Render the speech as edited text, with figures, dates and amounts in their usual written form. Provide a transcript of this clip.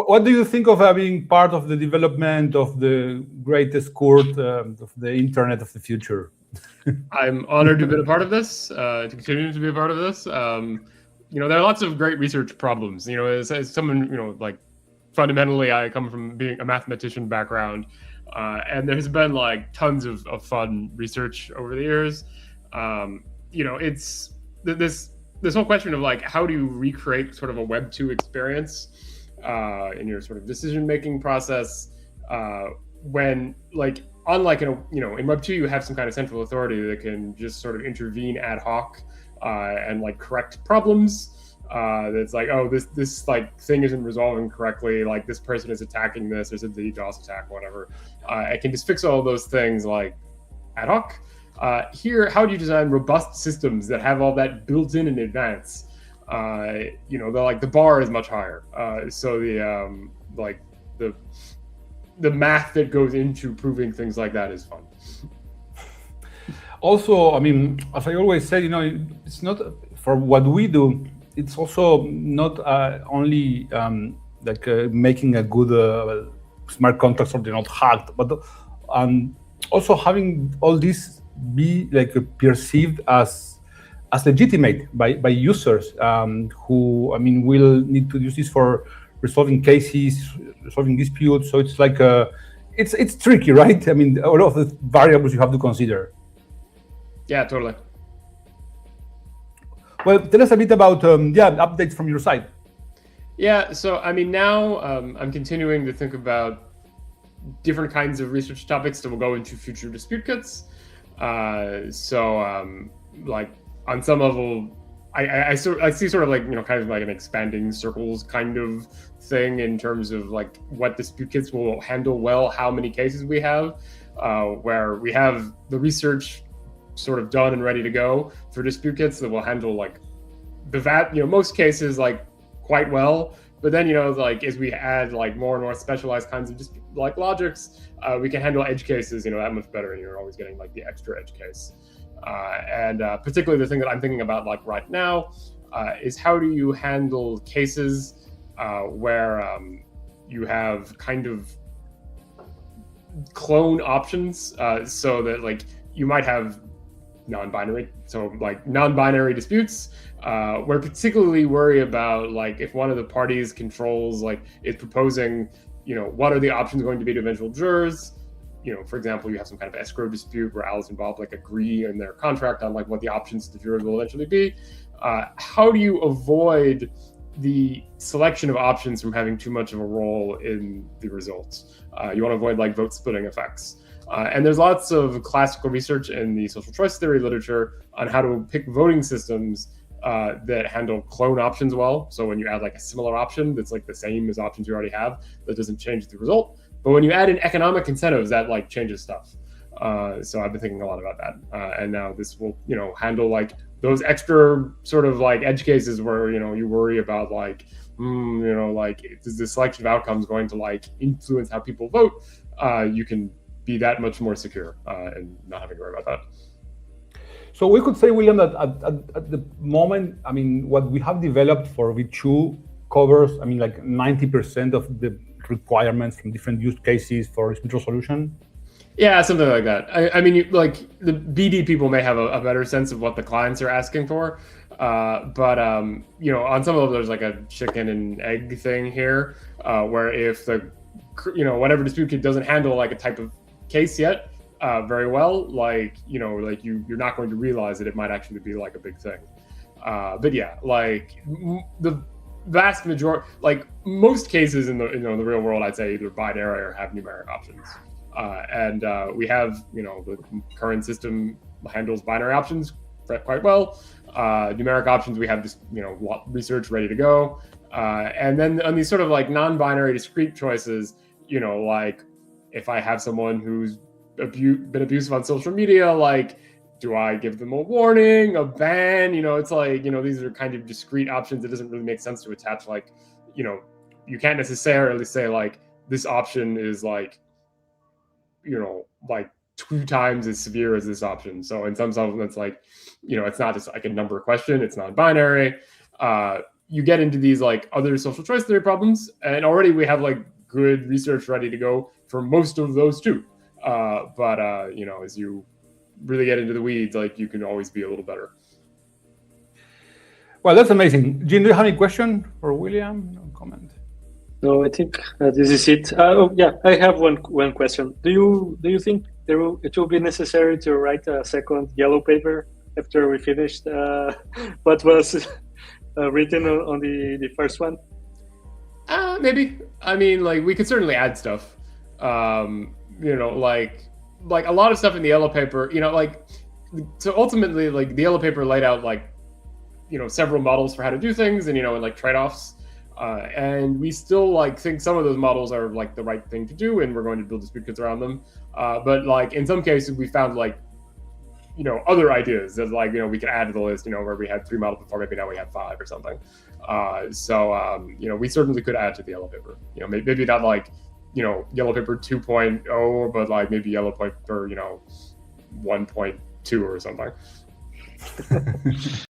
What do you think of being part of the development of the greatest court of the internet of the future? I'm honored to be a part of this, to continue to be a part of this. There are lots of great research problems. As someone, like fundamentally, I come from being a mathematician background, and there's been like tons of fun research over the years. It's this whole question of like, how do you recreate sort of a Web 2 experience in your sort of decision-making process when like, unlike in Web 2, you have some kind of central authority that can just sort of intervene ad hoc and like correct problems. That's like, oh, this like thing isn't resolving correctly. Like this person is attacking this. There's a DDoS attack, whatever. It can just fix all those things like ad hoc. Here, how do you design robust systems that have all that built in advance? The bar is much higher. So the math that goes into proving things like that is fun. Also, I mean, as I always say, it's not for what we do. It's also not only making a good smart contract so they're not hacked, but also having all this be like perceived as legitimate by users who, I mean, will need to use this for resolving cases, resolving disputes. So it's like it's tricky, right? I mean, all of the variables you have to consider. Yeah, totally. Well, tell us a bit about updates from your side. Yeah, so I mean, now I'm continuing to think about different kinds of research topics that will go into future dispute kits. Like on some level, I see sort of like, kind of like an expanding circles kind of thing in terms of like what dispute kits will handle well, how many cases we have, where we have the research sort of done and ready to go for dispute kits that will handle like most cases like quite well. But then, like as we add like more and more specialized kinds of like logics, we can handle edge cases, that much better, and you're always getting like the extra edge case. And particularly the thing that I'm thinking about like right now is how do you handle cases where you have kind of clone options, so that like you might have non-binary disputes. We're particularly worried about like if one of the parties controls like is proposing, what are the options going to be to eventual jurors. For example, you have some kind of escrow dispute where Alice and Bob like agree in their contract on like what the options to the jurors will eventually be. How do you avoid the selection of options from having too much of a role in the results? You want to avoid like vote splitting effects. And there's lots of classical research in the social choice theory literature on how to pick voting systems that handle clone options well. So when you add like a similar option that's like the same as options you already have, that doesn't change the result. But when you add in economic incentives, that like changes stuff. So I've been thinking a lot about that. And now this will, handle like those extra sort of like edge cases where, you worry about like, like is the selection of outcomes going to like influence how people vote? You can be that much more secure and not having to worry about that. So we could say, William, that at the moment, I mean, what we have developed for V2 covers, I mean, like 90% of the requirements from different use cases for dispute resolution. Yeah, something like that. I mean, like the BD people may have a better sense of what the clients are asking for, but on some level, there's like a chicken and egg thing here, where if the whatever dispute kit doesn't handle like a type of case yet very well, like you're not going to realize that it might actually be like a big thing. But yeah, like the vast majority, like most cases in the the real world, I'd say either binary or have numeric options. And we have, the current system handles binary options quite well. Numeric options, we have just, research ready to go. And then on these sort of like non-binary discrete choices, like if I have someone who's been abusive on social media, like, do I give them a warning, a ban? It's like, these are kind of discrete options. It doesn't really make sense to attach like, you can't necessarily say like this option is like, like 2 times as severe as this option. So in some sense, it's like, it's not just like a number question. It's non-binary. you get into these like other social choice theory problems, and already we have like good research ready to go for most of those too. But as you really get into the weeds, like you can always be a little better. Well, that's amazing. Jean, do you have any question for William? No comment. No, I think this is it. Yeah, I have one question. Do you think it will be necessary to write a second yellow paper after we finished what was written on the first one? Maybe. I mean, like we could certainly add stuff. Like a lot of stuff in the yellow paper. So ultimately, like the yellow paper laid out like several models for how to do things, and and like trade-offs. And we still like think some of those models are like the right thing to do, and we're going to build dispute kits around them. But like in some cases, we found like other ideas that like we can add to the list. Where we had 3 models before, maybe now we have 5 or something. We certainly could add to the yellow paper. Maybe not like yellow paper 2.0, but like maybe yellow paper 1.2 or something.